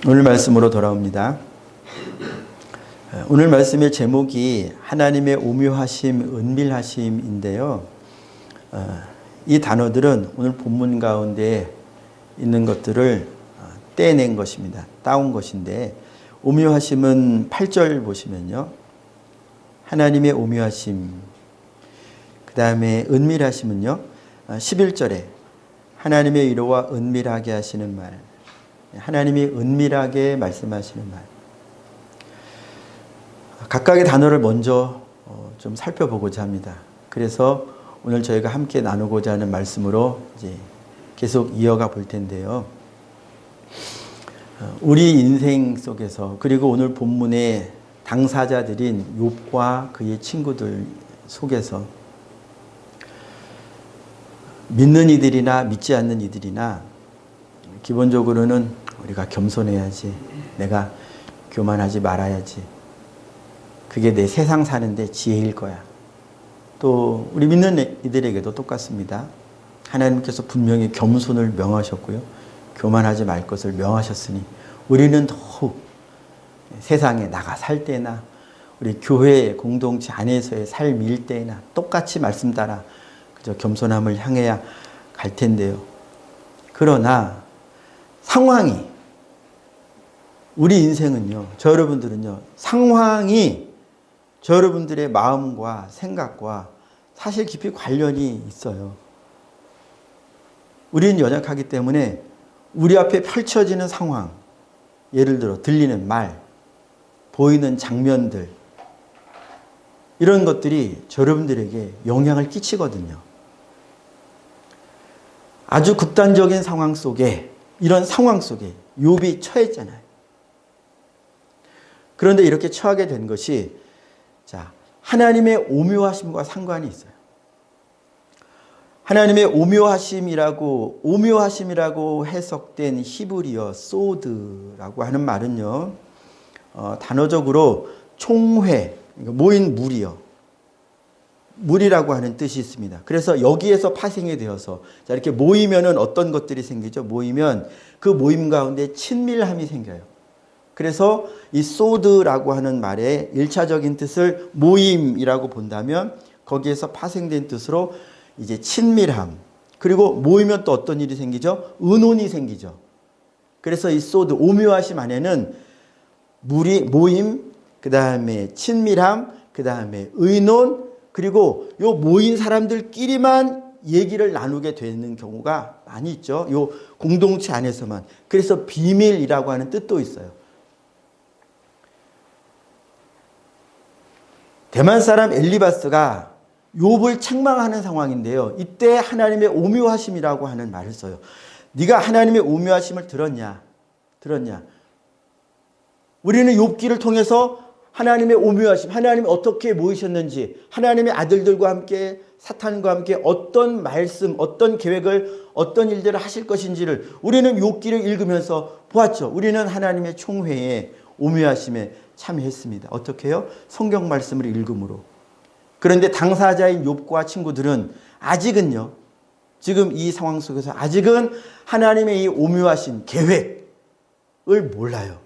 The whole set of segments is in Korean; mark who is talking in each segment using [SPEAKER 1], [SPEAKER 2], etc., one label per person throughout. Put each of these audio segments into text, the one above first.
[SPEAKER 1] 오늘 말씀으로 돌아옵니다. 오늘 말씀의 제목이 하나님의 오묘하심, 은밀하심인데요. 이 단어들은 오늘 본문 가운데 있는 것들을 떼낸 것입니다. 따온 것인데, 오묘하심은 8절 보시면요. 하나님의 오묘하심. 그 다음에 은밀하심은요. 11절에 하나님의 위로와 은밀하게 하시는 말. 하나님이 은밀하게 말씀하시는 말. 각각의 단어를 먼저 좀 살펴보고자 합니다. 그래서 오늘 저희가 함께 나누고자 하는 말씀으로 이제 계속 이어가 볼 텐데요. 우리 인생 속에서, 그리고 오늘 본문의 당사자들인 욥과 그의 친구들 속에서 믿는 이들이나 믿지 않는 이들이나 기본적으로는 우리가 겸손해야지, 내가 교만하지 말아야지, 그게 내 세상 사는데 지혜일 거야. 또 우리 믿는 이들에게도 똑같습니다. 하나님께서 분명히 겸손을 명하셨고요, 교만하지 말 것을 명하셨으니 우리는 더욱 세상에 나가 살 때나 우리 교회 공동체 안에서의 삶일 때나 똑같이 말씀 따라 그저 겸손함을 향해야 갈 텐데요. 그러나 상황이, 우리 인생은요, 저 여러분들은요, 상황이 저 여러분들의 마음과 생각과 사실 깊이 관련이 있어요. 우리는 연약하기 때문에 우리 앞에 펼쳐지는 상황, 예를 들어 들리는 말, 보이는 장면들, 이런 것들이 저 여러분들에게 영향을 끼치거든요. 아주 극단적인 상황 속에, 이런 상황 속에 욥이 처했잖아요. 그런데 이렇게 처하게 된 것이 하나님의 오묘하심과 상관이 있어요. 하나님의 오묘하심이라고 해석된 히브리어 소드라고 하는 말은요, 단어적으로 총회, 모인 물이요, 물이라고 하는 뜻이 있습니다. 그래서 여기에서 파생이 되어서 이렇게 모이면은 어떤 것들이 생기죠? 모이면 그 모임 가운데 친밀함이 생겨요. 그래서 이 소드라고 하는 말의 1차적인 뜻을 모임이라고 본다면 거기에서 파생된 뜻으로 이제 친밀함, 그리고 모이면 또 어떤 일이 생기죠? 의논이 생기죠. 그래서 이 소드, 오묘하심 안에는 모임, 그 다음에 친밀함, 그 다음에 의논, 그리고 요 모인 사람들끼리만 얘기를 나누게 되는 경우가 많이 있죠. 요 공동체 안에서만. 그래서 비밀이라고 하는 뜻도 있어요. 대만 사람 엘리바스가 욥을 책망하는 상황인데요. 이때 하나님의 오묘하심이라고 하는 말을 써요. 네가 하나님의 오묘하심을 들었냐? 우리는 욥기를 통해서 하나님의 오묘하심, 하나님이 어떻게 모이셨는지, 하나님의 아들들과 함께, 사탄과 함께 어떤 말씀, 어떤 계획을, 어떤 일들을 하실 것인지를 우리는 욥기를 읽으면서 보았죠. 우리는 하나님의 총회에, 오묘하심에 참여했습니다. 어떻게 해요? 성경 말씀을 읽음으로. 그런데 당사자인 욥과 친구들은 아직은요, 지금 이 상황 속에서 아직은 하나님의 이 오묘하신 계획을 몰라요.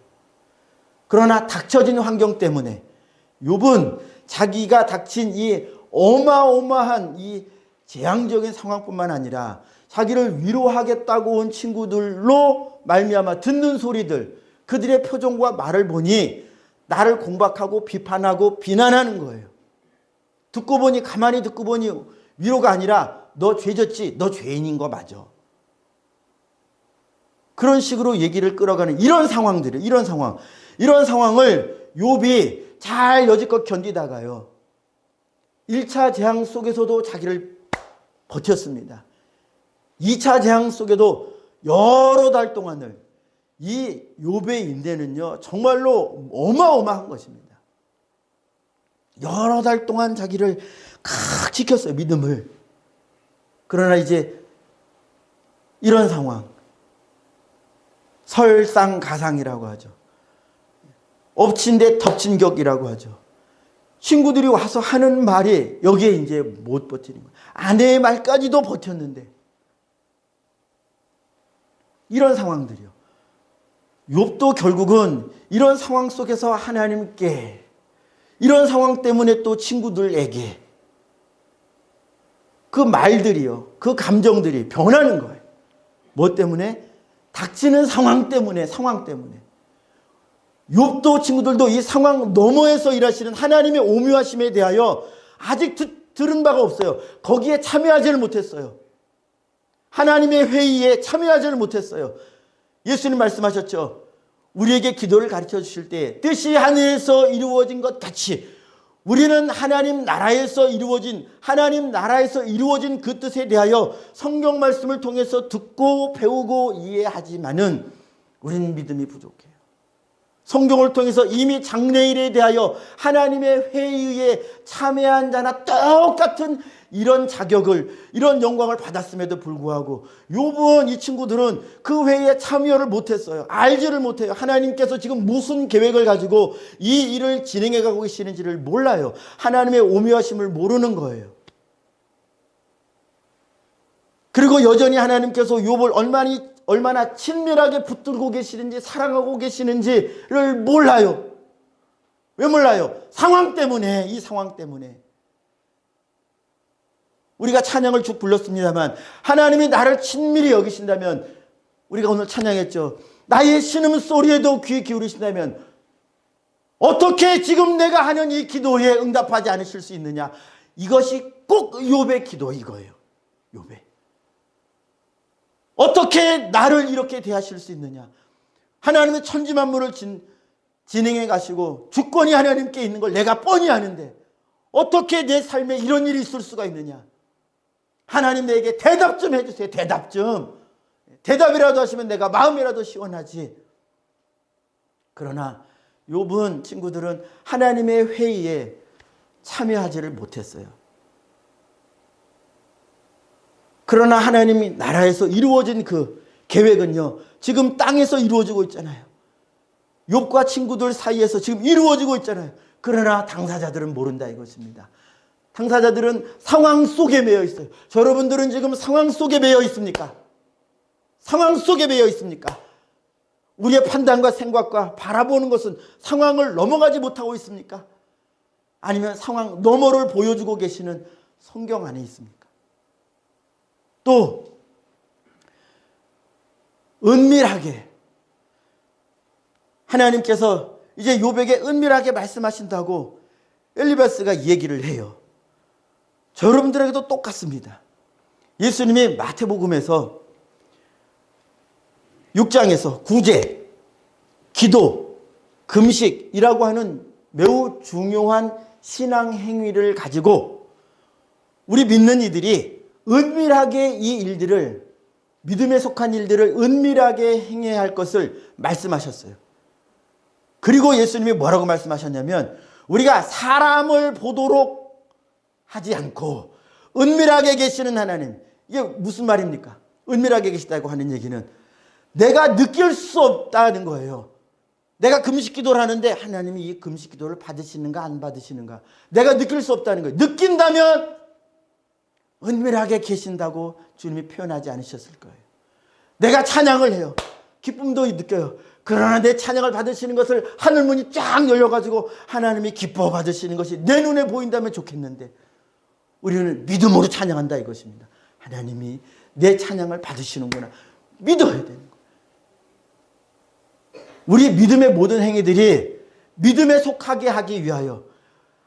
[SPEAKER 1] 그러나 닥쳐진 환경 때문에 욥은 자기가 닥친 이 어마어마한 이 재앙적인 상황뿐만 아니라 자기를 위로하겠다고 온 친구들로 말미암아 듣는 소리들, 그들의 표정과 말을 보니 나를 공박하고 비판하고 비난하는 거예요. 가만히 듣고 보니 위로가 아니라 너 죄졌지, 너 죄인인 거 맞아. 그런 식으로 얘기를 끌어가는 이런 상황을 욥이 잘 여지껏 견디다가요, 1차 재앙 속에서도 자기를 버텼습니다. 2차 재앙 속에도 여러 달 동안을, 이 욥의 인내는요, 정말로 어마어마한 것입니다. 여러 달 동안 자기를 칵 지켰어요, 믿음을. 그러나 이제 이런 상황, 설상가상이라고 하죠. 엎친 데 덮친 격이라고 하죠. 친구들이 와서 하는 말이 여기에 이제 못 버티는 거예요. 아내의 말까지도 버텼는데, 이런 상황들이요. 욥도 결국은 이런 상황 속에서 하나님께, 이런 상황 때문에 또 친구들에게 그 말들이요, 그 감정들이 변하는 거예요. 뭐 때문에? 닥치는 상황 때문에. 욥도 친구들도 이 상황 너머에서 일하시는 하나님의 오묘하심에 대하여 아직 들은 바가 없어요. 거기에 참여하지를 못했어요. 하나님의 회의에 참여하지를 못했어요. 예수님 말씀하셨죠. 우리에게 기도를 가르쳐 주실 때 뜻이 하늘에서 이루어진 것 같이 우리는 하나님 나라에서 이루어진 그 뜻에 대하여 성경 말씀을 통해서 듣고 배우고 이해하지만은 우리는 믿음이 부족해요. 성경을 통해서 이미 장래일에 대하여 하나님의 회의에 참여한 자나 똑같은 이런 자격을, 이런 영광을 받았음에도 불구하고 욥은, 이 친구들은 그 회의에 참여를 못했어요. 알지를 못해요. 하나님께서 지금 무슨 계획을 가지고 이 일을 진행해 가고 계시는지를 몰라요. 하나님의 오묘하심을 모르는 거예요. 그리고 여전히 하나님께서 욥을 얼마나 친밀하게 붙들고 계시는지, 사랑하고 계시는지를 몰라요. 왜 몰라요? 상황 때문에, 이 상황 때문에. 우리가 찬양을 쭉 불렀습니다만 하나님이 나를 친밀히 여기신다면, 우리가 오늘 찬양했죠. 나의 신음소리에도 귀 기울이신다면 어떻게 지금 내가 하는 이 기도에 응답하지 않으실 수 있느냐. 이것이 꼭 욥의 기도 이거예요. 욥의. 어떻게 나를 이렇게 대하실 수 있느냐. 하나님의 천지만물을 진행해 가시고 주권이 하나님께 있는 걸 내가 뻔히 아는데 어떻게 내 삶에 이런 일이 있을 수가 있느냐. 하나님 내게 대답 좀 해주세요. 대답 좀. 대답이라도 하시면 내가 마음이라도 시원하지. 그러나 욥은, 친구들은 하나님의 회의에 참여하지를 못했어요. 그러나 하나님이 나라에서 이루어진 그 계획은요, 지금 땅에서 이루어지고 있잖아요. 욥과 친구들 사이에서 지금 이루어지고 있잖아요. 그러나 당사자들은 모른다 이것입니다. 당사자들은 상황 속에 매여 있어요. 여러분들은 지금 상황 속에 매여 있습니까? 상황 속에 매여 있습니까? 우리의 판단과 생각과 바라보는 것은 상황을 넘어가지 못하고 있습니까? 아니면 상황 너머를 보여주고 계시는 성경 안에 있습니까? 또 은밀하게 하나님께서 이제 욥에게 은밀하게 말씀하신다고 엘리바스가 얘기를 해요. 저 여러분들에게도 똑같습니다. 예수님이 마태복음에서 6장에서 구제, 기도, 금식이라고 하는 매우 중요한 신앙 행위를 가지고 우리 믿는 이들이 은밀하게 이 일들을, 믿음에 속한 일들을 은밀하게 행해야 할 것을 말씀하셨어요. 그리고 예수님이 뭐라고 말씀하셨냐면 우리가 사람을 보도록 하지 않고 은밀하게 계시는 하나님. 이게 무슨 말입니까? 은밀하게 계시다고 하는 얘기는 내가 느낄 수 없다는 거예요. 내가 금식 기도를 하는데 하나님이 이 금식 기도를 받으시는가 안 받으시는가 내가 느낄 수 없다는 거예요. 느낀다면 은밀하게 계신다고 주님이 표현하지 않으셨을 거예요. 내가 찬양을 해요. 기쁨도 느껴요. 그러나 내 찬양을 받으시는 것을 하늘문이 쫙 열려가지고 하나님이 기뻐 받으시는 것이 내 눈에 보인다면 좋겠는데 우리는 믿음으로 찬양한다 이것입니다. 하나님이 내 찬양을 받으시는구나. 믿어야 되는 거예요. 우리 믿음의 모든 행위들이 믿음에 속하게 하기 위하여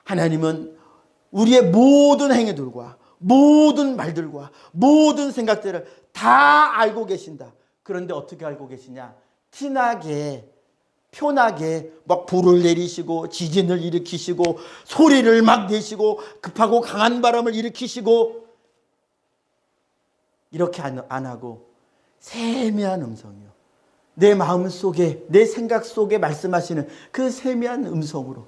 [SPEAKER 1] 하나님은 우리의 모든 행위들과 모든 말들과 모든 생각들을 다 알고 계신다. 그런데 어떻게 알고 계시냐? 티나게, 편하게 막 불을 내리시고 지진을 일으키시고 소리를 막 내시고 급하고 강한 바람을 일으키시고 이렇게 안 하고 세미한 음성이요. 내 마음 속에, 내 생각 속에 말씀하시는 그 세미한 음성으로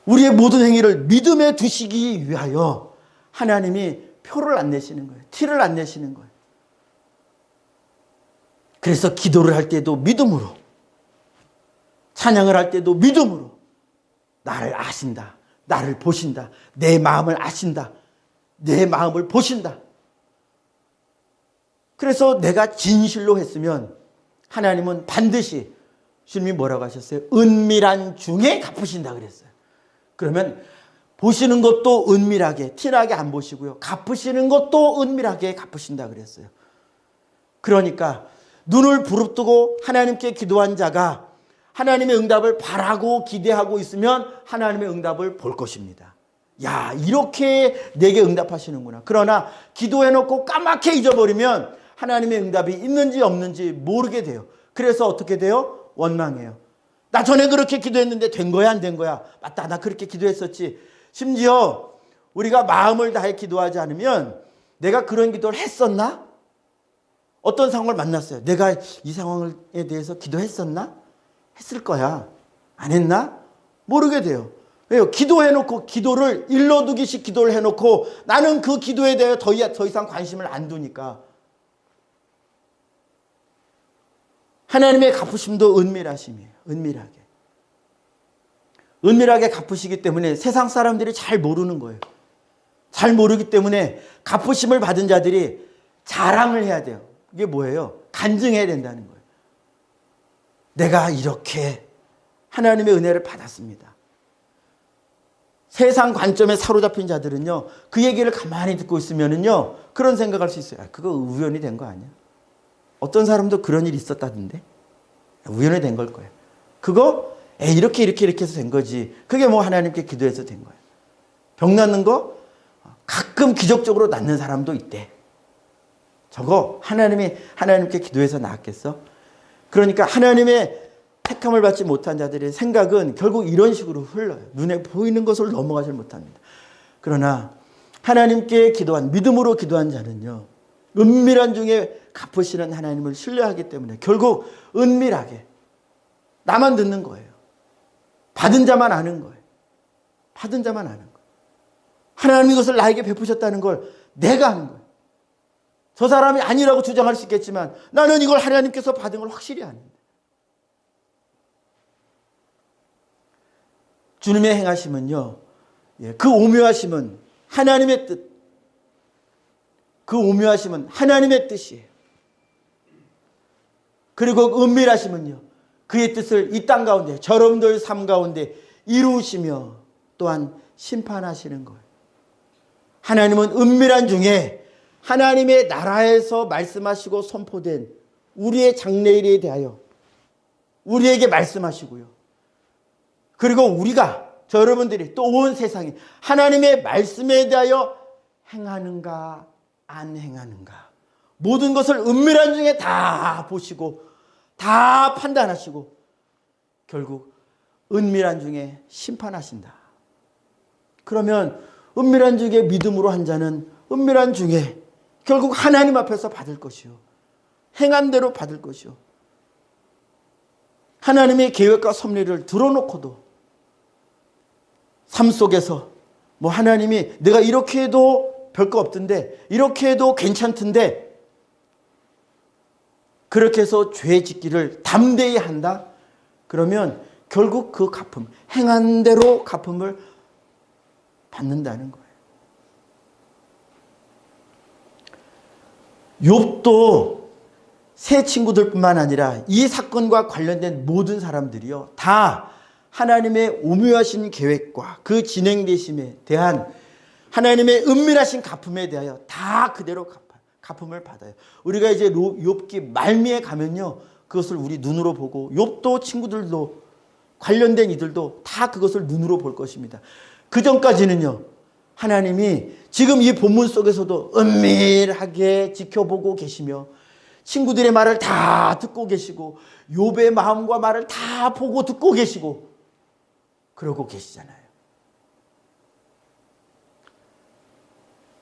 [SPEAKER 1] 우리의 모든 행위를 믿음에 두시기 위하여 하나님이 표를 안 내시는 거예요. 티를 안 내시는 거예요. 그래서 기도를 할 때도 믿음으로, 찬양을 할 때도 믿음으로 나를 아신다, 나를 보신다, 내 마음을 아신다, 내 마음을 보신다. 그래서 내가 진실로 했으면 하나님은 반드시 주님이 뭐라고 하셨어요? 은밀한 중에 갚으신다 그랬어요. 그러면 보시는 것도 은밀하게 티나게 안 보시고요. 갚으시는 것도 은밀하게 갚으신다 그랬어요. 그러니까 눈을 부릅뜨고 하나님께 기도한 자가 하나님의 응답을 바라고 기대하고 있으면 하나님의 응답을 볼 것입니다. 야, 이렇게 내게 응답하시는구나. 그러나 기도해놓고 까맣게 잊어버리면 하나님의 응답이 있는지 없는지 모르게 돼요. 그래서 어떻게 돼요? 원망해요. 나 전에 그렇게 기도했는데 된 거야, 안 된 거야? 맞다, 나 그렇게 기도했었지. 심지어 우리가 마음을 다해 기도하지 않으면 내가 그런 기도를 했었나? 어떤 상황을 만났어요. 내가 이 상황에 대해서 기도했었나? 했을 거야. 안 했나? 모르게 돼요. 왜요? 기도해놓고 기도를 일러두기식 기도를 해놓고 나는 그 기도에 대해 더 이상 관심을 안 두니까. 하나님의 갚으심도 은밀하심이에요. 은밀하게. 은밀하게 갚으시기 때문에 세상 사람들이 잘 모르는 거예요. 잘 모르기 때문에 갚으심을 받은 자들이 자랑을 해야 돼요. 이게 뭐예요? 간증해야 된다는 거예요. 내가 이렇게 하나님의 은혜를 받았습니다. 세상 관점에 사로잡힌 자들은요, 그 얘기를 가만히 듣고 있으면은요, 그런 생각할 수 있어요. 그거 우연히 된 거 아니야? 어떤 사람도 그런 일이 있었다던데? 우연히 된 걸 거예요. 그거 이렇게 해서 된 거지. 그게 뭐 하나님께 기도해서 된 거예요. 병 낫는 거 가끔 기적적으로 낫는 사람도 있대. 저거 하나님께 기도해서 나았겠어? 그러니까 하나님의 택함을 받지 못한 자들의 생각은 결국 이런 식으로 흘러요. 눈에 보이는 것을 넘어가지 못합니다. 그러나 하나님께 기도한, 믿음으로 기도한 자는요, 은밀한 중에 갚으시는 하나님을 신뢰하기 때문에 결국 은밀하게 나만 듣는 거예요. 받은 자만 아는 거예요. 받은 자만 아는 거예요. 하나님이 이것을 나에게 베푸셨다는 걸 내가 아는 거예요. 저 사람이 아니라고 주장할 수 있겠지만 나는 이걸 하나님께서 받은 걸 확실히 아는데. 주님의 행하심은요, 그 오묘하심은 하나님의 뜻, 그 오묘하심은 하나님의 뜻이에요. 그리고 은밀하심은요, 그의 뜻을 이 땅 가운데, 여러분들 삶 가운데 이루시며 또한 심판하시는 거예요. 하나님은 은밀한 중에 하나님의 나라에서 말씀하시고 선포된 우리의 장래일에 대하여 우리에게 말씀하시고요. 그리고 우리가, 여러분들이 또 온 세상이 하나님의 말씀에 대하여 행하는가 안 행하는가, 모든 것을 은밀한 중에 다 보시고 다 판단하시고 결국 은밀한 중에 심판하신다. 그러면 은밀한 중에 믿음으로 한 자는 은밀한 중에 결국 하나님 앞에서 받을 것이요, 행한 대로 받을 것이요, 하나님의 계획과 섭리를 들어놓고도 삶 속에서 뭐 하나님이 내가 이렇게 해도 별거 없던데, 이렇게 해도 괜찮던데, 그렇게 해서 죄 짓기를 담대히 한다? 그러면 결국 그 갚음, 행한 대로 갚음을 받는다는 거예요. 욥도 새 친구들뿐만 아니라 이 사건과 관련된 모든 사람들이요, 다 하나님의 오묘하신 계획과 그 진행되심에 대한 하나님의 은밀하신 갚음에 대하여 다 그대로 갚음을 받아요. 우리가 이제 욥기 말미에 가면요, 그것을 우리 눈으로 보고, 욥도 친구들도 관련된 이들도 다 그것을 눈으로 볼 것입니다. 그 전까지는요, 하나님이 지금 이 본문 속에서도 은밀하게 지켜보고 계시며 친구들의 말을 다 듣고 계시고 욥의 마음과 말을 다 보고 듣고 계시고 그러고 계시잖아요.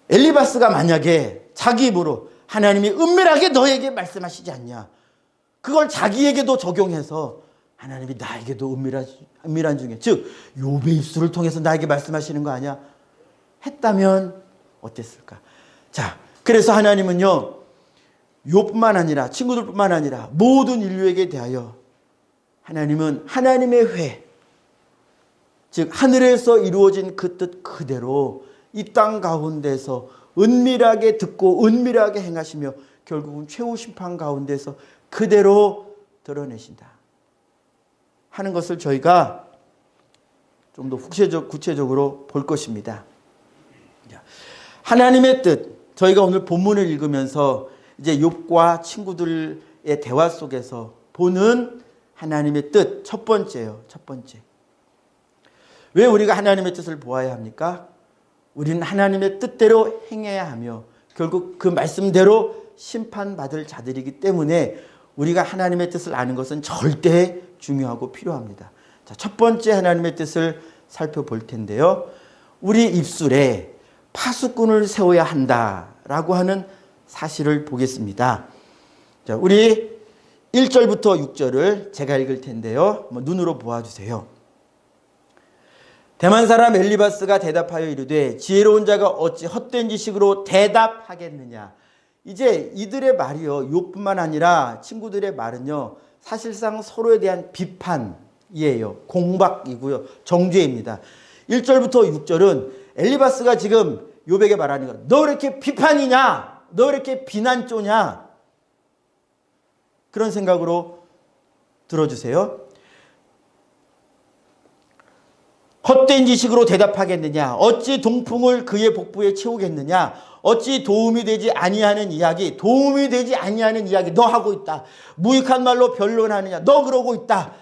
[SPEAKER 1] 엘리바스가 만약에 자기 입으로 하나님이 은밀하게 너에게 말씀하시지 않냐, 그걸 자기에게도 적용해서 하나님이 나에게도 은밀한 중에, 즉 욥의 입술을 통해서 나에게 말씀하시는 거 아니야 했다면 어땠을까? 자, 그래서 하나님은요, 욥뿐만 아니라 친구들뿐만 아니라 모든 인류에게 대하여 하나님은 하나님의 회, 즉 하늘에서 이루어진 그 뜻 그대로 이 땅 가운데서 은밀하게 듣고 은밀하게 행하시며 결국은 최후 심판 가운데서 그대로 드러내신다 하는 것을 저희가 좀 더 구체적으로 볼 것입니다. 하나님의 뜻, 저희가 오늘 본문을 읽으면서 이제 욥과 친구들의 대화 속에서 보는 하나님의 뜻, 첫 번째예요. 첫 번째. 왜 우리가 하나님의 뜻을 보아야 합니까? 우리는 하나님의 뜻대로 행해야 하며 결국 그 말씀대로 심판받을 자들이기 때문에 우리가 하나님의 뜻을 아는 것은 절대 중요하고 필요합니다. 자, 첫 번째 하나님의 뜻을 살펴볼 텐데요. 우리 입술에 파수꾼을 세워야 한다라고 하는 사실을 보겠습니다. 자, 우리 1절부터 6절을 제가 읽을 텐데요. 눈으로 보아주세요. 대만 사람 엘리바스가 대답하여 이르되 지혜로운 자가 어찌 헛된 지식으로 대답하겠느냐. 이제 이들의 말이요, 욥뿐만 아니라 친구들의 말은요, 사실상 서로에 대한 비판이에요. 공박이고요, 정죄입니다. 1절부터 6절은 엘리바스가 지금 욥에게 말하는 거야. 너 왜 이렇게 비판이냐? 너 왜 이렇게 비난조냐? 그런 생각으로 들어주세요. 헛된 지식으로 대답하겠느냐? 어찌 동풍을 그의 복부에 채우겠느냐? 어찌 도움이 되지 아니하는 이야기, 도움이 되지 아니하는 이야기 너 하고 있다. 무익한 말로 변론하느냐? 너 그러고 있다.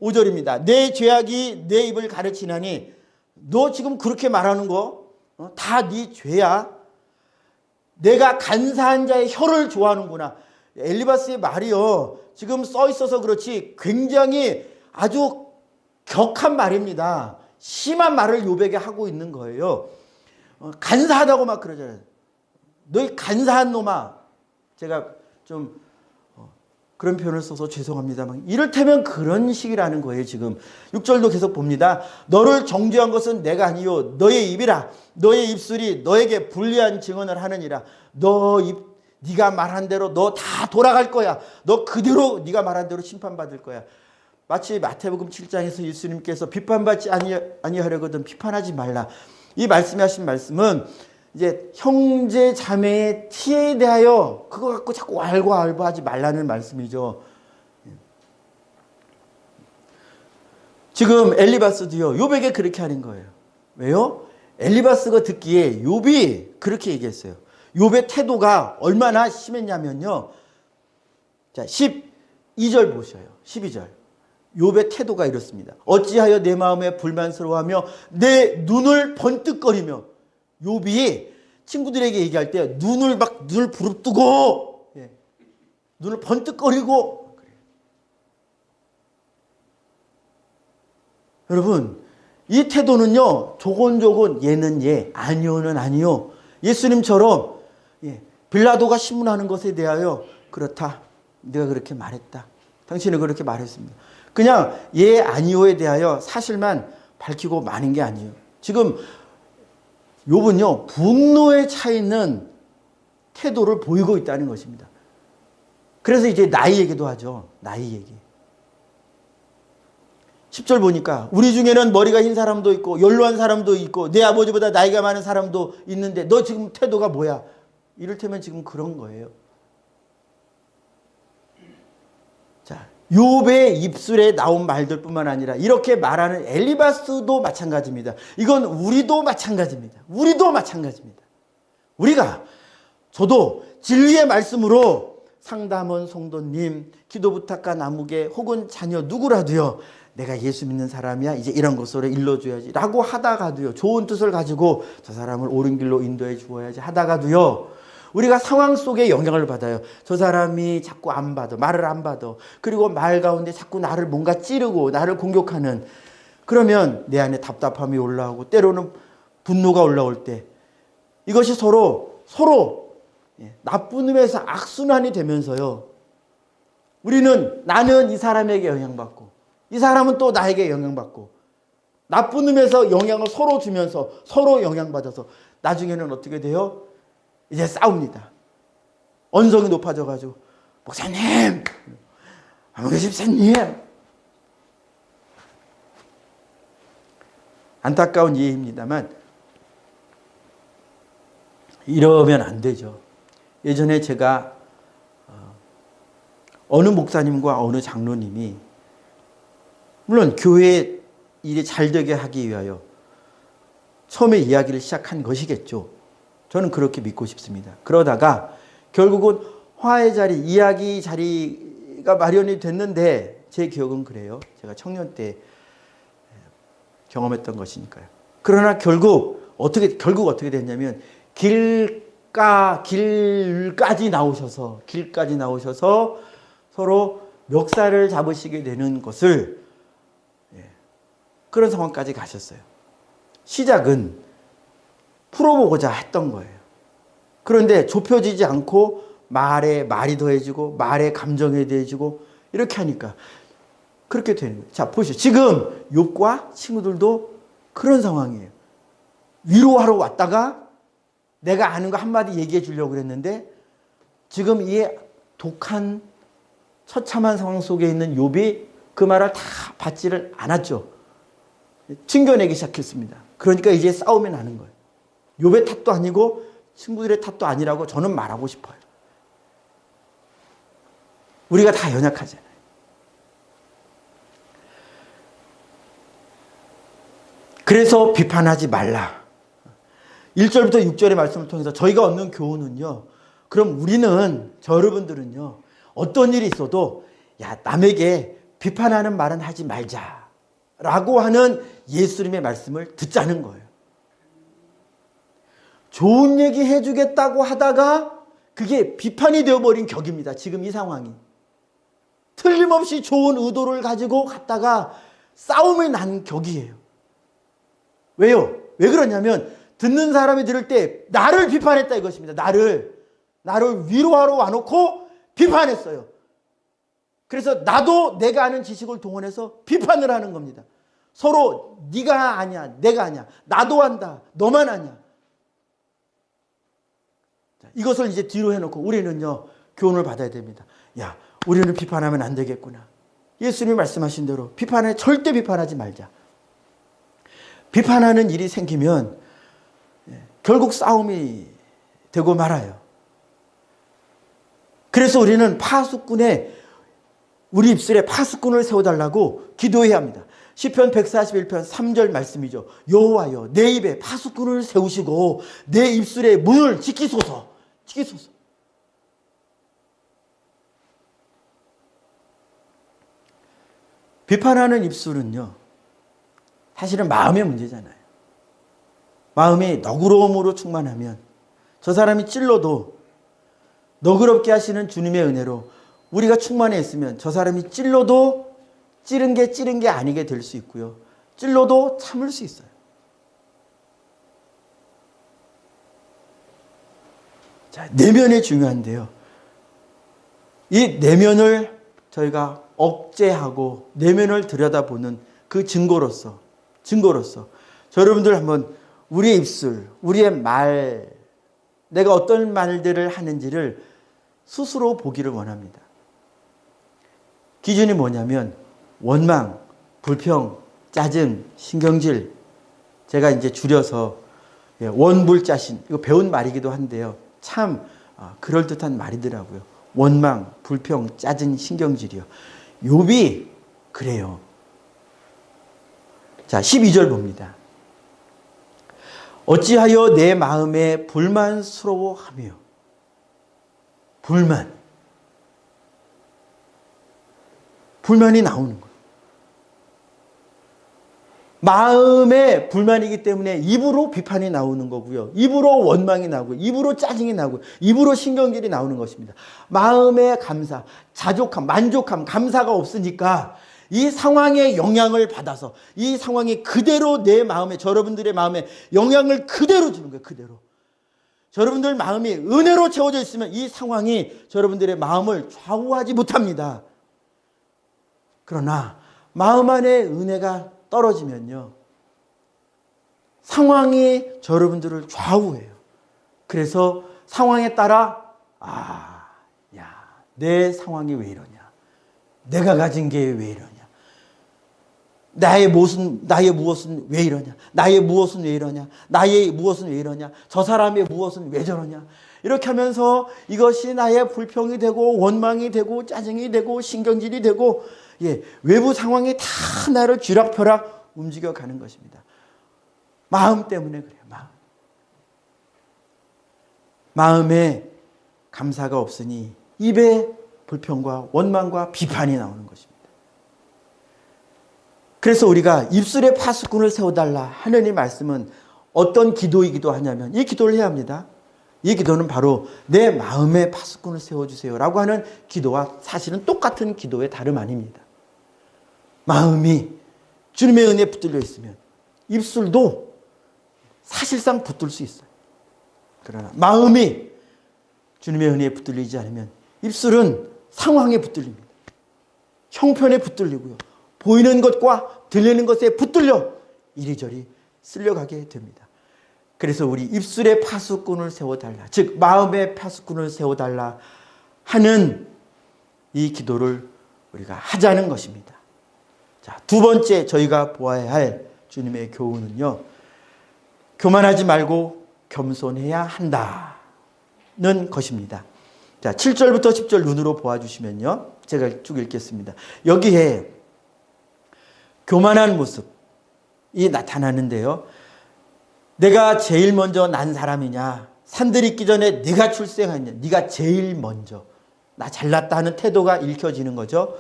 [SPEAKER 1] 5절입니다. 내 죄악이 내 입을 가르치나니 너 지금 그렇게 말하는 거 다 네 죄야. 내가 간사한 자의 혀를 좋아하는구나. 엘리바스의 말이요, 지금 써 있어서 그렇지 굉장히 아주 격한 말입니다. 심한 말을 욥에게 하고 있는 거예요. 간사하다고 막 그러잖아요. 너희 간사한 놈아. 제가 좀 그런 표현을 써서 죄송합니다만 이를테면 그런 식이라는 거예요. 지금 6절도 계속 봅니다. 너를 정죄한 것은 내가 아니요 너의 입이라. 너의 입술이 너에게 불리한 증언을 하느니라. 네가 말한 대로 너 다 돌아갈 거야. 너 그대로 네가 말한 대로 심판받을 거야. 마치 마태복음 7장에서 예수님께서 비판받지 아니하려거든 비판하지 말라. 이 말씀하신 말씀은 이제 형제 자매의 티에 대하여 그거 갖고 자꾸 왈가왈부하지 말라는 말씀이죠. 지금 엘리바스도요, 욥에게 그렇게 하는 거예요. 왜요? 엘리바스가 듣기에 욥이 그렇게 얘기했어요. 욥의 태도가 얼마나 심했냐면요. 자, 12절 보셔요. 12절. 욥의 태도가 이렇습니다. 어찌하여 내 마음에 불만스러워하며 내 눈을 번뜩거리며. 욥이 친구들에게 얘기할 때 눈을 부릅뜨고, 눈을 번뜩거리고. 여러분, 이 태도는요, 조곤조곤 얘는 얘, 아니오는 아니오. 예수님처럼 빌라도가 신문하는 것에 대하여 그렇다. 내가 그렇게 말했다. 당신은 그렇게 말했습니다. 그냥 예 아니오에 대하여 사실만 밝히고 마는 게 아니에요. 지금 욥은요, 분노에 차 있는 태도를 보이고 있다는 것입니다. 그래서 이제 나이 얘기도 하죠. 나이 얘기. 10절 보니까 우리 중에는 머리가 흰 사람도 있고 연로한 사람도 있고 내 아버지보다 나이가 많은 사람도 있는데 너 지금 태도가 뭐야? 이를테면 지금 그런 거예요. 자, 욥의 입술에 나온 말들뿐만 아니라 이렇게 말하는 엘리바스도 마찬가지입니다. 이건 우리도 마찬가지입니다. 우리도 마찬가지입니다. 저도 진리의 말씀으로 상담원 성도님, 기도 부탁한 나무개 혹은 자녀 누구라도요, 내가 예수 믿는 사람이야, 이제 이런 것으로 일러줘야지 라고 하다가도요, 좋은 뜻을 가지고 저 사람을 옳은 길로 인도해 주어야지 하다가도요, 우리가 상황 속에 영향을 받아요. 저 사람이 자꾸 안 받아, 말을 안 받아. 그리고 말 가운데 자꾸 나를 뭔가 찌르고 나를 공격하는, 그러면 내 안에 답답함이 올라오고 때로는 분노가 올라올 때 이것이 서로 나쁜 의미에서 악순환이 되면서요, 우리는 나는 이 사람에게 영향받고 이 사람은 또 나에게 영향받고 나쁜 의미에서 영향을 서로 주면서 서로 영향받아서 나중에는 어떻게 돼요? 이제 싸웁니다. 언성이 높아져가지고 목사님, 아무개 집사님, 안타까운 예입니다만 이러면 안 되죠. 예전에 제가 어느 목사님과 어느 장로님이 물론 교회 일이 잘 되게 하기 위하여 처음에 이야기를 시작한 것이겠죠. 저는 그렇게 믿고 싶습니다. 그러다가 결국은 화해 자리, 이야기 자리가 마련이 됐는데 제 기억은 그래요. 제가 청년 때 경험했던 것이니까요. 그러나 결국 어떻게 됐냐면 길까지 나오셔서 서로 멱살을 잡으시게 되는 것을 그런 상황까지 가셨어요. 시작은 풀어보고자 했던 거예요. 그런데 좁혀지지 않고 말에 말이 더해지고 말에 감정이 더해지고 이렇게 하니까 그렇게 되는 거예요. 자, 보시죠. 지금 욥과 친구들도 그런 상황이에요. 위로하러 왔다가 내가 아는 거 한마디 얘기해 주려고 그랬는데 지금 이 독한 처참한 상황 속에 있는 욥이 그 말을 다 받지를 않았죠. 튕겨내기 시작했습니다. 그러니까 이제 싸움이 나는 거예요. 욥의 탓도 아니고 친구들의 탓도 아니라고 저는 말하고 싶어요. 우리가 다 연약하잖아요. 그래서 비판하지 말라. 1절부터 6절의 말씀을 통해서 저희가 얻는 교훈은요. 그럼 여러분들은요. 어떤 일이 있어도 야, 남에게 비판하는 말은 하지 말자라고 하는 예수님의 말씀을 듣자는 거예요. 좋은 얘기 해주겠다고 하다가 그게 비판이 되어버린 격입니다. 지금 이 상황이. 틀림없이 좋은 의도를 가지고 갔다가 싸움이 난 격이에요. 왜요? 왜 그러냐면 듣는 사람이 들을 때 나를 비판했다 이것입니다. 나를 위로하러 와놓고 비판했어요. 그래서 나도 내가 아는 지식을 동원해서 비판을 하는 겁니다. 서로 네가 아니야, 내가 아니야, 나도 한다, 너만 아니야. 이것을 이제 뒤로 해놓고 우리는요 교훈을 받아야 됩니다. 야, 우리는 비판하면 안 되겠구나. 예수님이 말씀하신 대로 절대 비판하지 말자. 비판하는 일이 생기면 결국 싸움이 되고 말아요. 그래서 우리는 우리 입술에 파수꾼을 세워달라고 기도해야 합니다. 시편 141편 3절 말씀이죠. 여호와여 내 입에 파수꾼을 세우시고 내 입술의 문을 지키소서. 비판하는 입술은요 사실은 마음의 문제잖아요. 마음이 너그러움으로 충만하면 저 사람이 찔러도 너그럽게 하시는 주님의 은혜로 우리가 충만해 있으면 저 사람이 찔러도 찌른 게 아니게 될 수 있고요. 찔러도 참을 수 있어요. 자, 내면이 중요한데요. 이 내면을 저희가 억제하고 내면을 들여다보는 그 증거로서 여러분들 한번 우리의 입술, 우리의 말, 내가 어떤 말들을 하는지를 스스로 보기를 원합니다. 기준이 뭐냐면 원망, 불평, 짜증, 신경질, 제가 이제 줄여서 원불자신, 이거 배운 말이기도 한데요. 참 그럴듯한 말이더라고요. 원망, 불평, 짜증, 신경질이요. 욥이 그래요. 자, 12절 봅니다. 어찌하여 내 마음에 불만스러워하며 불만이 나오는 거예요. 마음에 불만이기 때문에 입으로 비판이 나오는 거고요. 입으로 원망이 나오고 입으로 짜증이 나오고 입으로 신경질이 나오는 것입니다. 마음의 감사, 자족함, 만족함, 감사가 없으니까 이 상황에 영향을 받아서 이 상황이 그대로 내 마음에, 여러분들의 마음에 영향을 그대로 주는 거예요. 그대로. 여러분들 마음이 은혜로 채워져 있으면 이 상황이 여러분들의 마음을 좌우하지 못합니다. 그러나 마음 안에 은혜가 떨어지면요, 상황이 여러분들을 좌우해요. 그래서 상황에 따라 내 상황이 왜 이러냐, 내가 가진 게 왜 이러냐, 나의 무엇은 왜 이러냐, 나의 무엇은 왜 이러냐, 나의 무엇은 왜 이러냐, 저 사람의 무엇은 왜 저러냐, 이렇게 하면서 이것이 나의 불평이 되고 원망이 되고 짜증이 되고 신경질이 되고 외부 상황이 다 나를 쥐락펴락 움직여가는 것입니다. 마음 때문에 그래요. 마음에 감사가 없으니 입에 불평과 원망과 비판이 나오는 것입니다. 그래서 우리가 입술에 파수꾼을 세워달라 하느님 말씀은 어떤 기도이기도 하냐면 이 기도를 해야 합니다. 이 기도는 바로 내 마음에 파수꾼을 세워주세요 라고 하는 기도와 사실은 똑같은 기도의 다름 아닙니다. 마음이 주님의 은혜에 붙들려 있으면 입술도 사실상 붙들 수 있어요. 그러나 마음이 주님의 은혜에 붙들리지 않으면 입술은 상황에 붙들립니다. 형편에 붙들리고요. 보이는 것과 들리는 것에 붙들려 이리저리 쓸려가게 됩니다. 그래서 우리 입술에 파수꾼을 세워달라, 즉 마음에 파수꾼을 세워달라 하는 이 기도를 우리가 하자는 것입니다. 자, 두 번째 저희가 보아야 할 주님의 교훈은요, 교만하지 말고 겸손해야 한다는 것입니다. 자, 7절부터 10절 눈으로 보아주시면요, 제가 쭉 읽겠습니다. 여기에 교만한 모습이 나타나는데요, 내가 제일 먼저 난 사람이냐, 산들 있기 전에 네가 출생했냐, 네가 제일 먼저 나 잘났다 하는 태도가 읽혀지는 거죠.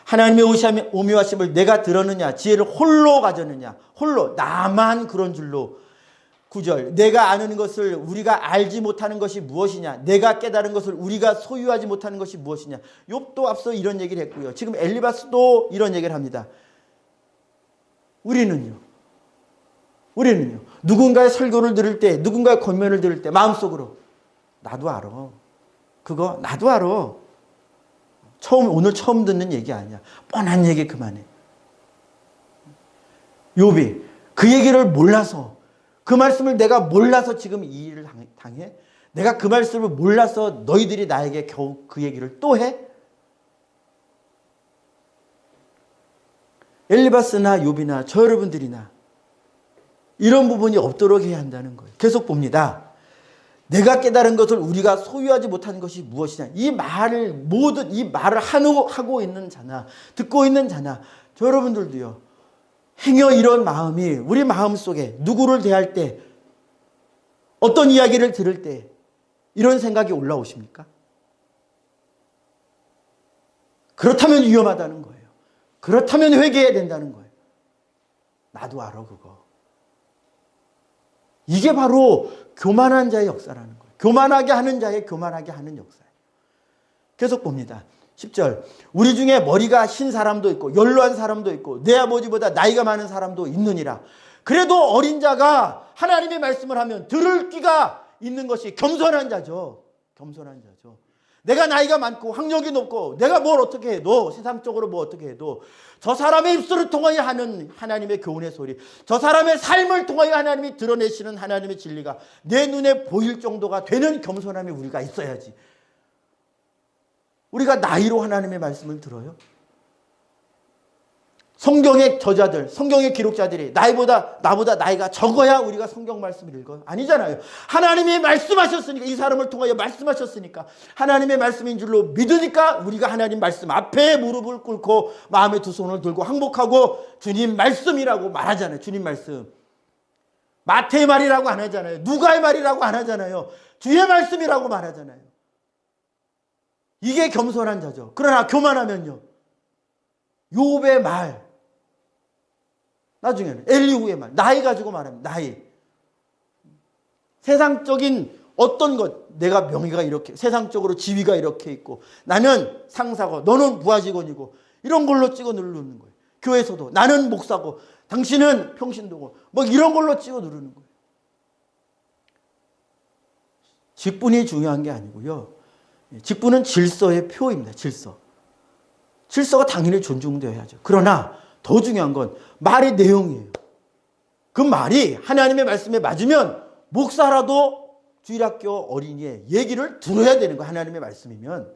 [SPEAKER 1] 하나님의 오묘하심을 내가 들었느냐, 지혜를 홀로 가졌느냐, 홀로 나만 그런 줄로. 9절, 내가 아는 것을 우리가 알지 못하는 것이 무엇이냐, 내가 깨달은 것을 우리가 소유하지 못하는 것이 무엇이냐. 욥도 앞서 이런 얘기를 했고요, 지금 엘리바스도 이런 얘기를 합니다. 우리는요 누군가의 설교를 들을 때, 누군가의 권면을 들을 때 마음속으로 나도 알아, 그거 나도 알아, 오늘 처음 듣는 얘기 아니야, 뻔한 얘기 그만해. 욥이 그 얘기를 몰라서, 그 말씀을 내가 몰라서 지금 이 일을 당해? 내가 그 말씀을 몰라서 너희들이 나에게 겨우 그 얘기를 또 해? 엘리바스나 욥이나 저 여러분들이나 이런 부분이 없도록 해야 한다는 거예요. 계속 봅니다. 내가 깨달은 것을 우리가 소유하지 못한 것이 무엇이냐. 이 말을 하고 있는 자나 듣고 있는 자나 저 여러분들도요, 행여 이런 마음이 우리 마음속에 누구를 대할 때, 어떤 이야기를 들을 때 이런 생각이 올라오십니까? 그렇다면 위험하다는 거예요. 그렇다면 회개해야 된다는 거예요. 나도 알아 그거. 이게 바로 교만한 자의 역사라는 거예요. 교만하게 하는 자의 교만하게 하는 역사예요. 계속 봅니다. 10절, 우리 중에 머리가 흰 사람도 있고 연로한 사람도 있고 내 아버지보다 나이가 많은 사람도 있느니라. 그래도 어린 자가 하나님의 말씀을 하면 들을 귀가 있는 것이 겸손한 자죠. 겸손한 자죠. 내가 나이가 많고 학력이 높고 내가 뭘 어떻게 해도, 세상적으로 뭐 어떻게 해도 저 사람의 입술을 통하여 하는 하나님의 교훈의 소리, 저 사람의 삶을 통하여 하나님이 드러내시는 하나님의 진리가 내 눈에 보일 정도가 되는 겸손함이 우리가 있어야지. 우리가 나이로 하나님의 말씀을 들어요? 성경의 저자들, 성경의 기록자들이 나보다 나이가 적어야 우리가 성경 말씀을 읽어요? 아니잖아요. 하나님이 말씀하셨으니까, 이 사람을 통하여 말씀하셨으니까, 하나님의 말씀인 줄로 믿으니까 우리가 하나님 말씀 앞에 무릎을 꿇고 마음에 두 손을 들고 항복하고 주님 말씀이라고 말하잖아요. 주님 말씀. 마태의 말이라고 안 하잖아요. 누가의 말이라고 안 하잖아요. 주의 말씀이라고 말하잖아요. 이게 겸손한 자죠. 그러나 교만하면요, 욥의 말, 나중에는 엘리후의 말, 나이 가지고 말합니다. 나이. 세상적인 어떤 것, 내가 명예가 이렇게, 세상적으로 지위가 이렇게 있고 나는 상사고 너는 부하직원이고 이런 걸로 찍어 누르는 거예요. 교회에서도 나는 목사고 당신은 평신도고 뭐 이런 걸로 찍어 누르는 거예요. 직분이 중요한 게 아니고요, 직분은 질서의 표입니다. 질서가 당연히 존중되어야죠. 그러나 더 중요한 건 말의 내용이에요. 그 말이 하나님의 말씀에 맞으면 목사라도 주일학교 어린이의 얘기를 들어야 되는 거예요. 하나님의 말씀이면.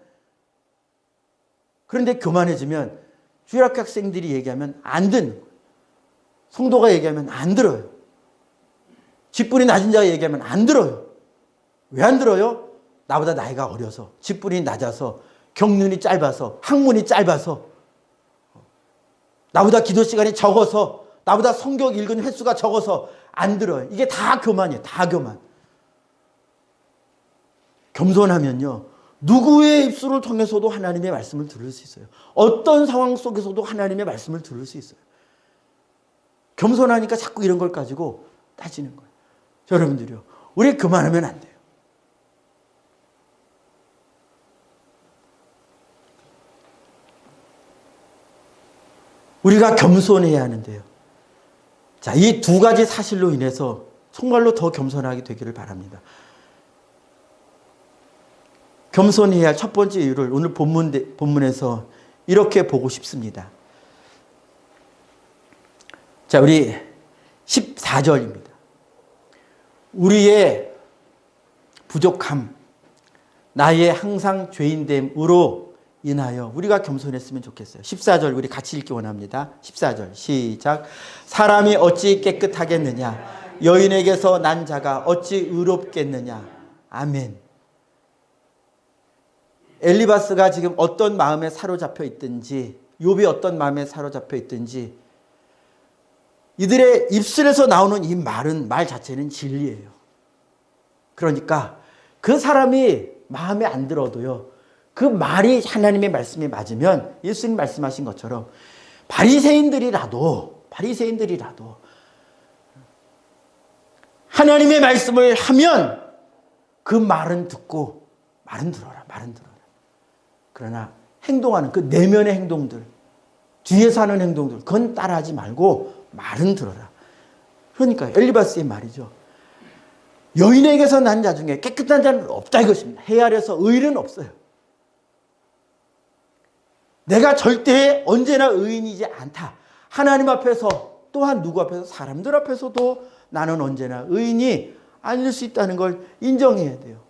[SPEAKER 1] 그런데 교만해지면 주일학교 학생들이 얘기하면 안 듣는 거예요. 성도가 얘기하면 안 들어요. 직분이 낮은 자가 얘기하면 안 들어요. 왜 안 들어요? 나보다 나이가 어려서, 직분이 낮아서, 경륜이 짧아서, 학문이 짧아서, 나보다 기도 시간이 적어서, 나보다 성경 읽은 횟수가 적어서 안 들어요. 이게 다 교만이에요. 다 교만. 겸손하면요, 누구의 입술을 통해서도 하나님의 말씀을 들을 수 있어요. 어떤 상황 속에서도 하나님의 말씀을 들을 수 있어요. 겸손하니까 자꾸 이런 걸 가지고 따지는 거예요. 여러분들이요, 우리 교만하면 안 돼요. 우리가 겸손해야 하는데요. 자, 이 두 가지 사실로 인해서 정말로 더 겸손하게 되기를 바랍니다. 겸손해야 할 첫 번째 이유를 오늘 본문에서 이렇게 보고 싶습니다. 자, 우리 14절입니다. 우리의 부족함, 나의 항상 죄인됨으로 인하여 우리가 겸손했으면 좋겠어요. 14절 우리 같이 읽기 원합니다. 14절 시작. 사람이 어찌 깨끗하겠느냐? 여인에게서 난 자가 어찌 의롭겠느냐? 아멘. 엘리바스가 지금 어떤 마음에 사로잡혀 있든지, 욥이 어떤 마음에 사로잡혀 있든지, 이들의 입술에서 나오는 이 말 자체는 진리예요. 그러니까 그 사람이 마음에 안 들어도요, 그 말이 하나님의 말씀에 맞으면 예수님 말씀하신 것처럼 바리새인들이라도 하나님의 말씀을 하면 그 말은 듣고 말은 들어라. 그러나 행동하는 그 내면의 행동들, 뒤에서 하는 행동들, 그건 따라하지 말고 말은 들어라. 그러니까 엘리바스의 말이죠. 여인에게서 난 자 중에 깨끗한 자는 없다 이것입니다. 해 아래서 의인은 없어요. 내가 절대 언제나 의인이지 않다. 하나님 앞에서, 또한 누구 앞에서? 사람들 앞에서도 나는 언제나 의인이 아닐 수 있다는 걸 인정해야 돼요.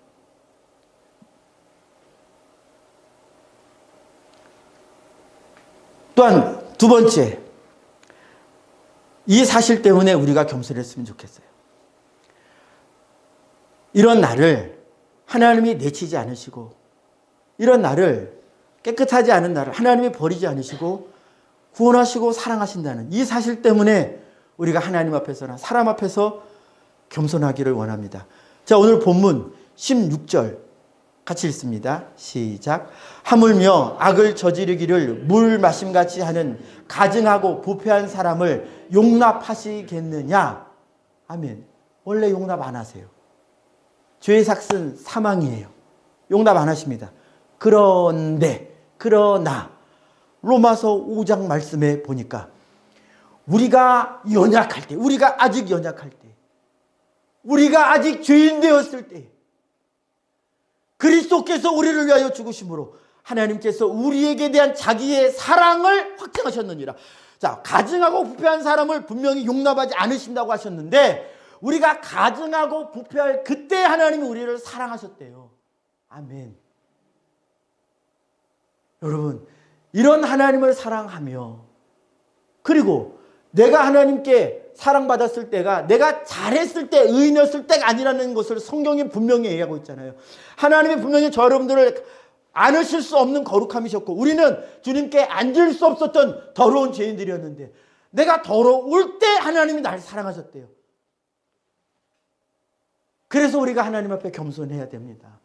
[SPEAKER 1] 또한 두 번째, 이 사실 때문에 우리가 겸손했으면 좋겠어요. 이런 나를 하나님이 내치지 않으시고, 이런 나를, 깨끗하지 않은 나를 하나님이 버리지 않으시고 구원하시고 사랑하신다는 이 사실 때문에 우리가 하나님 앞에서나 사람 앞에서 겸손하기를 원합니다. 자, 오늘 본문 16절 같이 읽습니다. 시작. 하물며 악을 저지르기를 물 마심같이 하는 가증하고 부패한 사람을 용납하시겠느냐? 아멘. 원래 용납 안 하세요. 죄의 삭은 사망이에요. 용납 안 하십니다. 그러나 로마서 5장 말씀에 보니까 우리가 연약할 때, 우리가 아직 연약할 때, 우리가 아직 죄인 되었을 때 그리스도께서 우리를 위하여 죽으심으로 하나님께서 우리에게 대한 자기의 사랑을 확증하셨느니라. 자, 가증하고 부패한 사람을 분명히 용납하지 않으신다고 하셨는데, 우리가 가증하고 부패할 그때 하나님이 우리를 사랑하셨대요. 아멘. 여러분, 이런 하나님을 사랑하며, 그리고 내가 하나님께 사랑받았을 때가 내가 잘했을 때, 의인이었을 때가 아니라는 것을 성경이 분명히 얘기하고 있잖아요. 하나님이 분명히 저 여러분들을 안으실 수 없는 거룩함이셨고, 우리는 주님께 앉을 수 없었던 더러운 죄인들이었는데, 내가 더러울 때 하나님이 나를 사랑하셨대요. 그래서 우리가 하나님 앞에 겸손해야 됩니다.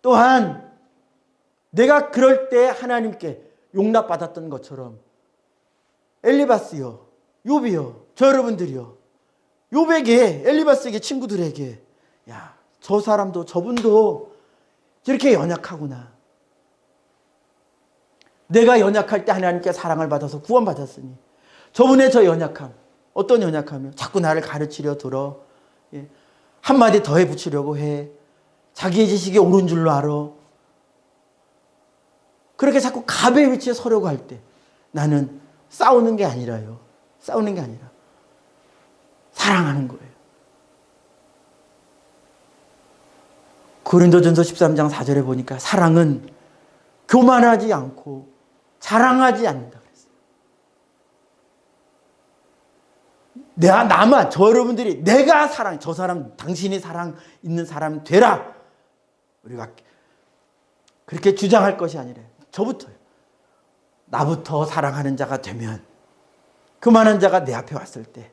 [SPEAKER 1] 또한 내가 그럴 때 하나님께 용납받았던 것처럼 엘리바스요, 욥이요, 저 여러분들이요, 욥에게, 엘리바스에게, 친구들에게, 야, 저 사람도, 저분도 저렇게 연약하구나. 내가 연약할 때 하나님께 사랑을 받아서 구원받았으니 저분의 저 연약함, 어떤 연약함이요? 자꾸 나를 가르치려 들어, 한마디 더해 붙이려고 해, 자기의 지식이 옳은 줄로 알아. 그렇게 자꾸 갑의 위치에 서려고 할 때 나는 싸우는 게 아니라요, 싸우는 게 아니라 사랑하는 거예요. 고린도전서 13장 4절에 보니까 사랑은 교만하지 않고 자랑하지 않는다 그랬어요. 나만, 저 여러분들이 내가 사랑, 저 사람, 당신이 사랑 있는 사람 되라. 우리가 그렇게 주장할 것이 아니라 저부터요. 나부터 사랑하는 자가 되면 그만한 자가 내 앞에 왔을 때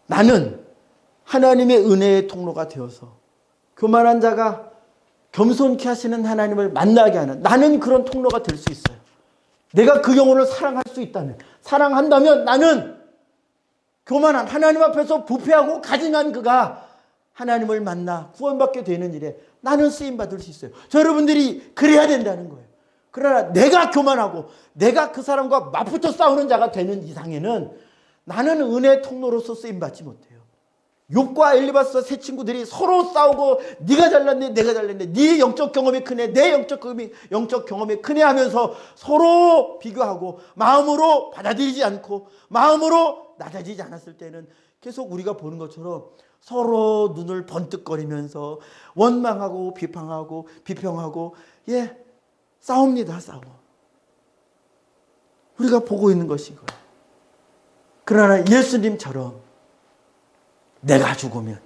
[SPEAKER 1] 나는 하나님의 은혜의 통로가 되어서 그만한 자가 겸손케 하시는 하나님을 만나게 하는 나는 그런 통로가 될 수 있어요. 내가 그 영혼을 사랑할 수 있다면, 사랑한다면 나는 교만한 하나님 앞에서 부패하고 가증한 그가 하나님을 만나 구원받게 되는 일에 나는 쓰임받을 수 있어요. 저 여러분들이 그래야 된다는 거예요. 그러나 내가 교만하고 내가 그 사람과 맞붙어 싸우는 자가 되는 이상에는 나는 은혜의 통로로서 쓰임받지 못해요. 욥과 엘리바스와 세 친구들이 서로 싸우고 네가 잘났네 내가 잘났네 네 영적 경험이 크네 내 영적 경험이 크네 하면서 서로 비교하고 마음으로 받아들이지 않고 마음으로 낮아지지 않았을 때는 계속 우리가 보는 것처럼 서로 눈을 번뜩거리면서 원망하고 비평하고 싸웁니다. 싸워. 우리가 보고 있는 것인 거예요. 그러나 예수님처럼 내가 죽으면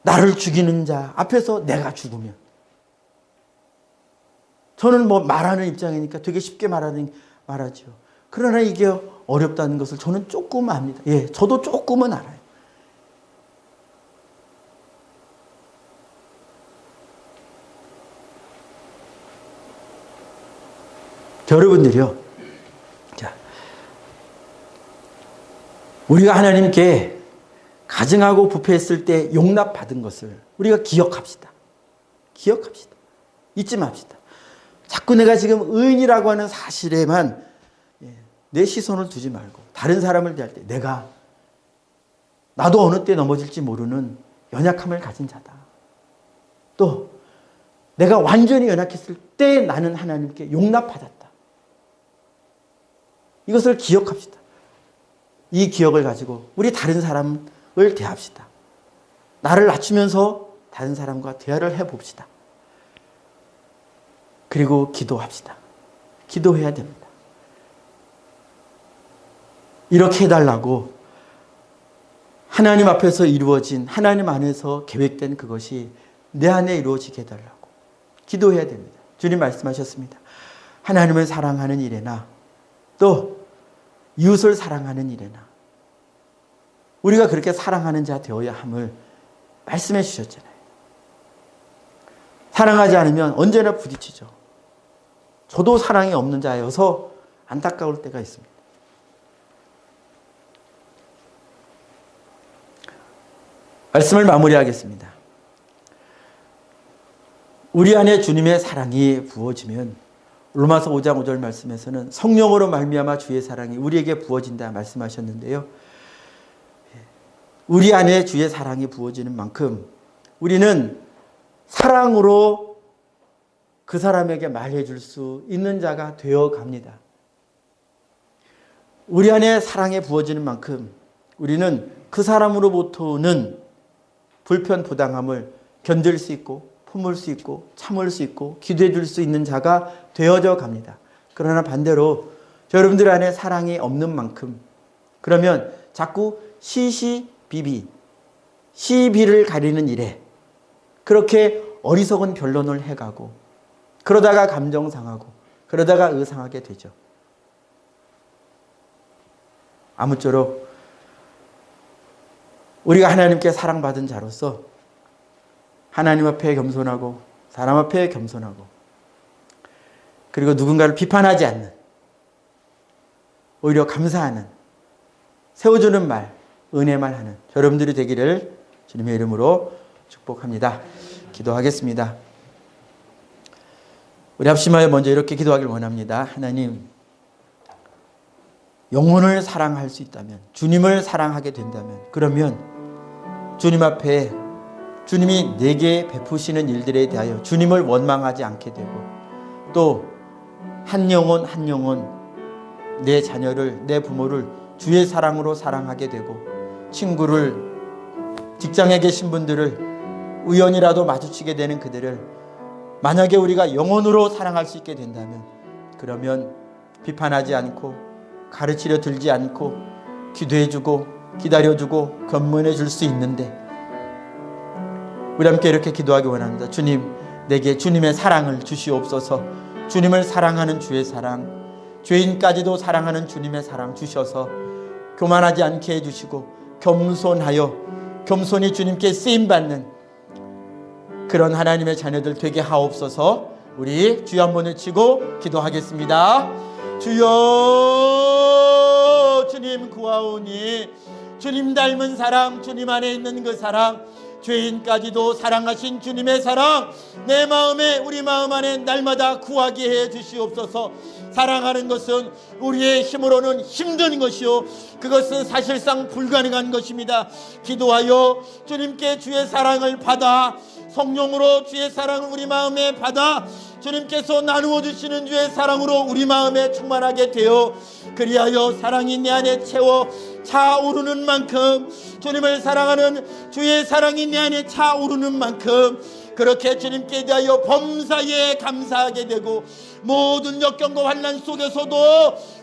[SPEAKER 1] 나를 죽이는 자 앞에서 내가 죽으면 저는 말하는 입장이니까 되게 쉽게 말하죠. 그러나 이게 어렵다는 것을 저는 조금 압니다. 저도 조금은 알아요. 여러분들이요. 자, 우리가 하나님께 가증하고 부패했을 때 용납받은 것을 우리가 기억합시다. 잊지 맙시다. 자꾸 내가 지금 의인이라고 하는 사실에만 내 시선을 두지 말고 다른 사람을 대할 때 나도 어느 때 넘어질지 모르는 연약함을 가진 자다. 또 내가 완전히 연약했을 때 나는 하나님께 용납받았다. 이것을 기억합시다. 이 기억을 가지고 우리 다른 사람을 대합시다. 나를 낮추면서 다른 사람과 대화를 해봅시다. 그리고 기도합시다. 기도해야 됩니다. 이렇게 해달라고 하나님 앞에서 이루어진 하나님 안에서 계획된 그것이 내 안에 이루어지게 해달라고 기도해야 됩니다. 주님 말씀하셨습니다. 하나님을 사랑하는 일에나 또 이웃을 사랑하는 일에나 우리가 그렇게 사랑하는 자 되어야 함을 말씀해 주셨잖아요. 사랑하지 않으면 언제나 부딪히죠. 저도 사랑이 없는 자여서 안타까울 때가 있습니다. 말씀을 마무리하겠습니다. 우리 안에 주님의 사랑이 부어지면 로마서 5장 5절 말씀에서는 성령으로 말미암아 주의 사랑이 우리에게 부어진다 말씀하셨는데요. 우리 안에 주의 사랑이 부어지는 만큼 우리는 사랑으로 그 사람에게 말해줄 수 있는 자가 되어 갑니다. 우리 안에 사랑이 부어지는 만큼 우리는 그 사람으로부터는 불편 부당함을 견딜 수 있고 품을 수 있고 참을 수 있고 기도해 줄 수 있는 자가 되어져 갑니다. 그러나 반대로 여러분들 안에 사랑이 없는 만큼 그러면 자꾸 시비를 가리는 일에 그렇게 어리석은 변론을 해가고 그러다가 감정 상하고 그러다가 의상하게 되죠. 아무쪼록 우리가 하나님께 사랑받은 자로서 하나님 앞에 겸손하고 사람 앞에 겸손하고 그리고 누군가를 비판하지 않는 오히려 감사하는 세워주는 말, 은혜만 하는 여러분들이 되기를 주님의 이름으로 축복합니다. 기도하겠습니다. 우리 합심하여 먼저 이렇게 기도하길 원합니다. 하나님, 영혼을 사랑할 수 있다면 주님을 사랑하게 된다면 그러면 주님 앞에 주님이 내게 베푸시는 일들에 대하여 주님을 원망하지 않게 되고 또 한 영혼 한 영혼 내 자녀를 내 부모를 주의 사랑으로 사랑하게 되고 친구를 직장에 계신 분들을 우연이라도 마주치게 되는 그들을 만약에 우리가 영혼으로 사랑할 수 있게 된다면 그러면 비판하지 않고 가르치려 들지 않고 기도해주고 기다려주고 견문해 줄 수 있는데 우리 함께 이렇게 기도하기 원합니다. 주님, 내게 주님의 사랑을 주시옵소서. 주님을 사랑하는 주의 사랑, 죄인까지도 사랑하는 주님의 사랑 주셔서 교만하지 않게 해주시고 겸손히 주님께 쓰임받는 그런 하나님의 자녀들 되게 하옵소서. 우리 주여 한번 외치고 기도하겠습니다. 주여, 주님 구하오니 주님 닮은 사랑, 주님 안에 있는 그 사랑, 죄인까지도 사랑하신 주님의 사랑 내 마음에, 우리 마음 안에 날마다 구하게 해 주시옵소서. 사랑하는 것은 우리의 힘으로는 힘든 것이요, 그것은 사실상 불가능한 것입니다. 기도하여 주님께 주의 사랑을 받아, 성령으로 주의 사랑을 우리 마음에 받아 주님께서 나누어 주시는 주의 사랑으로 우리 마음에 충만하게 되어, 그리하여 사랑이 내 안에 채워 차오르는 만큼, 주님을 사랑하는 주의 사랑이 내 안에 차오르는 만큼 그렇게 주님께 대하여 범사에 감사하게 되고, 모든 역경과 환난 속에서도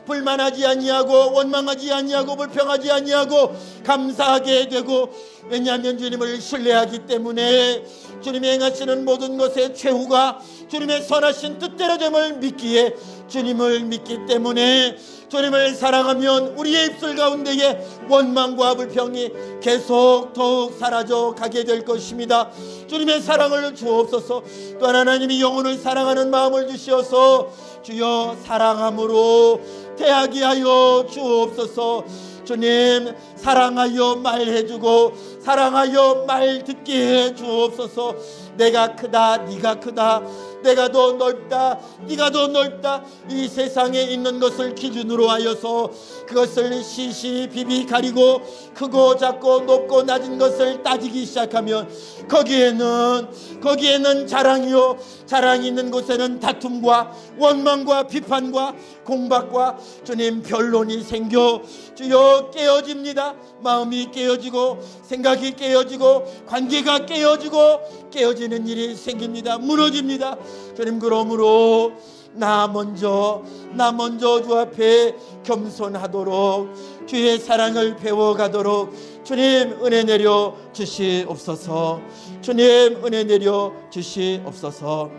[SPEAKER 1] 불만하지 아니하고 원망하지 아니하고 불평하지 아니하고 감사하게 되고, 왜냐하면 주님을 신뢰하기 때문에 주님이 행하시는 모든 것의 최후가 주님의 선하신 뜻대로 됨을 믿기에, 주님을 믿기 때문에 주님을 사랑하면 우리의 입술 가운데에 원망과 불평이 계속 더욱 사라져 가게 될 것입니다. 주님의 사랑을 주옵소서. 또한 하나님이 영혼을 사랑하는 마음을 주시어서 주여 사랑함으로 대하게 하여 주옵소서. 주님, 사랑하여 말해주고 사랑하여 말 듣게 해 주옵소서. 내가 크다, 네가 크다, 내가 더 넓다, 네가 더 넓다, 이 세상에 있는 것을 기준으로 하여서 그것을 시시비비 가리고 크고 작고 높고 낮은 것을 따지기 시작하면 거기에는 자랑이요, 자랑이 있는 곳에는 다툼과 원망과 비판과 공박과 주님 변론이 생겨 주여 깨어집니다. 마음이 깨어지고 생각이 깨어지고 관계가 깨어지는 일이 생깁니다. 무너집니다. 주님, 그러므로 나 먼저 주 앞에 겸손하도록, 주의 사랑을 배워가도록 주님 은혜 내려 주시옵소서. 주님 은혜 내려 주시옵소서.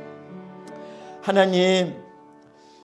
[SPEAKER 1] 하나님,